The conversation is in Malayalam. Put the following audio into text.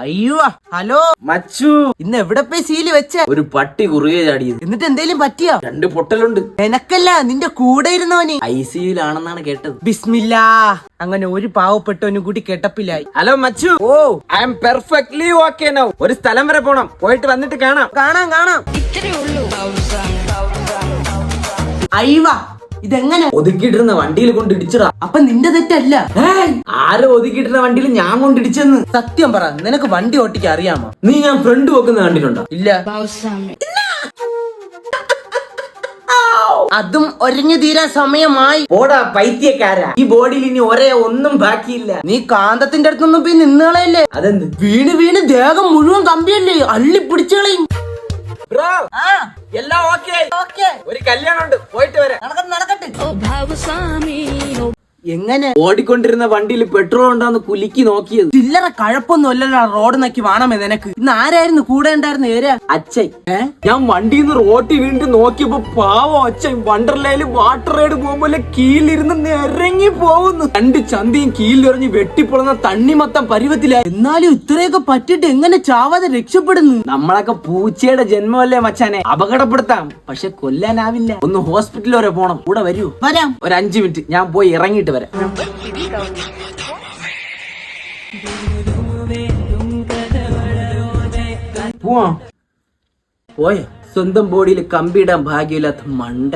അയ്യോ ഹലോ മച്ചു, ഇന്ന് എവിടെ പോയി സീല് വെച്ച? ഒരു പട്ടി കുറുകെ ചാടിയത്. എന്നിട്ട് എന്തേലും പറ്റിയോ? 2 പൊട്ടലുണ്ട്. എനക്കല്ല, നിന്റെ കൂടെ ഇരുന്നവന് ICUലാണെന്നാണ് കേട്ടത്. ബിസ്മില്ലാ. അങ്ങനെ ഒരു പാവപ്പെട്ടവനും കൂടി കെട്ടപ്പില്ലായി. ഹലോ മച്ചു. Oh, I am perfectly okay now. ഒരു സ്ഥലം വരെ പോണം, പോയിട്ട് വന്നിട്ട് കാണാം. കാണാം. അയ്യവാ, ഇതെങ്ങനെ? ഒതുക്കിയിട്ടിരുന്ന വണ്ടിയിൽ കൊണ്ട് ഇടിച്ചടാ. അപ്പൊ നിന്റെ തെറ്റല്ല. ആരോ ഒതുക്കിയിട്ടിരുന്ന വണ്ടിയിൽ ഞാൻ കൊണ്ടിടിച്ചെന്ന്. സത്യം പറ, നിനക്ക് വണ്ടി ഓട്ടിക്കാൻ അറിയാമോ? നീ ഞാൻ ഫ്രണ്ട് വെക്കുന്ന കണ്ടിട്ടുണ്ടോ? ഇല്ല. അതും ഒരിഞ്ഞു തീരാൻ സമയമായി. ഓടാ പൈത്യക്കാരാ, ഈ ബോഡിയിൽ ഇനി ഒന്നും ബാക്കിയില്ല. നീ കാന്തത്തിന്റെ അടുത്തൊന്നും പോയി നിന്നുകളയല്ലേ. അതെന്ത്? വീണ് ദേഹം മുഴുവൻ കമ്പിയല്ലേ, അള്ളി പിടിച്ചുകളയും. ബ്രോ, എല്ലാം ഓക്കേ. ഒരു കല്യാണം ഉണ്ട്, പോയിട്ട് വരാം. നടക്കട്ടെ. എങ്ങനെ? ഓടിക്കൊണ്ടിരുന്ന വണ്ടിയിൽ പെട്രോൾ ഉണ്ടാന്ന് കുലുക്കി നോക്കിയത്. ചില്ലറ കഴപ്പൊന്നും അല്ലല്ലോ റോഡ് നോക്കി വേണമേ നിനക്ക്. ഇന്ന് ആരായിരുന്നു കൂടെ ഉണ്ടായിരുന്നു? ഏരാ? അച്ഛൻ. ഞാൻ വണ്ടിയിൽ നിന്ന് റോട്ടിൽ വീണ്ടും നോക്കിയപ്പോ പാവം അച്ഛൻ വണ്ടർലയില് വാട്ടർ റൈഡ് പോകുമ്പോലെ കീഴിലിരുന്ന് നിരങ്ങി പോകുന്നു. 2 ചന്തിയും കീഴിലെറിഞ്ഞ് വെട്ടിപ്പൊളുന്ന തണ്ണിമത്തം പരുവത്തിലായി. എന്നാലും ഇത്രയൊക്കെ പറ്റിട്ട് എങ്ങനെ ചാവാതെ രക്ഷപ്പെടുന്നു? നമ്മളൊക്കെ പൂച്ചയുടെ ജന്മമല്ലേ മച്ചാനെ, അപകടപ്പെടുത്താം, പക്ഷെ കൊല്ലാനാവില്ല. ഒന്ന് ഹോസ്പിറ്റൽ വരെ പോണം, കൂടെ വരൂ? വരാം. ഒരു 5 മിനിറ്റ്, ഞാൻ പോയി ഇറങ്ങിയിട്ട് വരാം. പോയ സ്വന്തം ബോഡിയിൽ കമ്പിയിടാൻ ഭാഗ്യമില്ലാത്ത മണ്ടൻ.